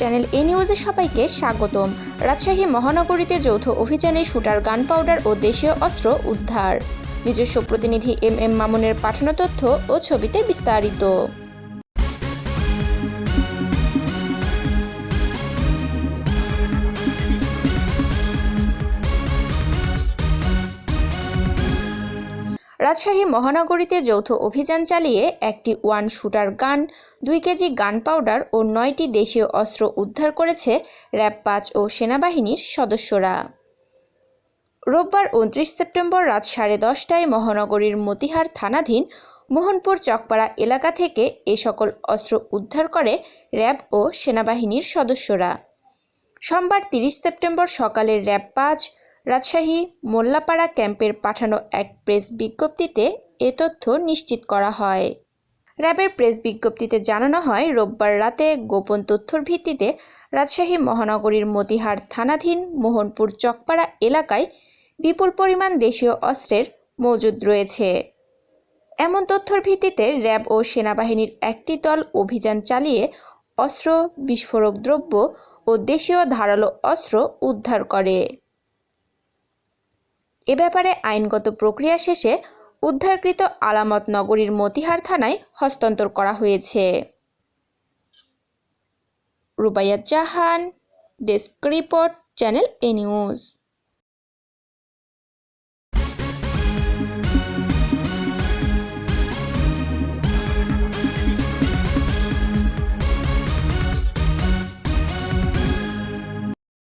Channel এ নিউজে সবাইকে স্বাগতম। রাজশাহী মহানগরীতে যৌথ অভিযানে শুটার, গান পাউডার ও দেশীয় অস্ত্র উদ্ধার। নিজস্ব প্রতিনিধি এম মামুনের পাঠানো তথ্য ও ছবিতে বিস্তারিত। রাজশাহী মহানগরীতে যৌথ অভিযান চালিয়ে একটি ওয়ান শুটার গান, 2 কেজি গান পাউডার ও 9টি দেশীয় অস্ত্র উদ্ধার করেছে র্যাব 5 ও সেনাবাহিনীর সদস্যরা। রোববার 29 সেপ্টেম্বর রাত 10:30টায় মহানগরীর মতিহার থানাধীন মোহনপুর চকপাড়া এলাকা থেকে এ সকল অস্ত্র উদ্ধার করে র্যাব ও সেনাবাহিনীর সদস্যরা। সোমবার 30 সেপ্টেম্বর সকালে র্যাব 5 রাজশাহী মোল্লাপাড়া ক্যাম্পের পাঠানো এক প্রেস বিজ্ঞপ্তিতে এ তথ্য নিশ্চিত করা হয়। র্যাবের প্রেস বিজ্ঞপ্তিতে জানানো হয়, রোববার রাতে গোপন তথ্যর ভিত্তিতে রাজশাহী মহানগরীর মতিহার থানাধীন মোহনপুর চকপাড়া এলাকায় বিপুল পরিমাণ দেশীয় অস্ত্রের মজুদ রয়েছে। এমন তথ্যর ভিত্তিতে র্যাব ও সেনাবাহিনীর একটি দল অভিযান চালিয়ে অস্ত্র, বিস্ফোরক দ্রব্য ও দেশীয় ধারালো অস্ত্র উদ্ধার করে। এ ব্যাপারে আইনগত প্রক্রিয়া শেষে উদ্ধারকৃত আলামত নগরীর মতিহার থানায় হস্তান্তর করা হয়েছে। রুবাইয়া জাহান, ডেস্ক রিপোর্ট, চ্যানেল এ নিউজ।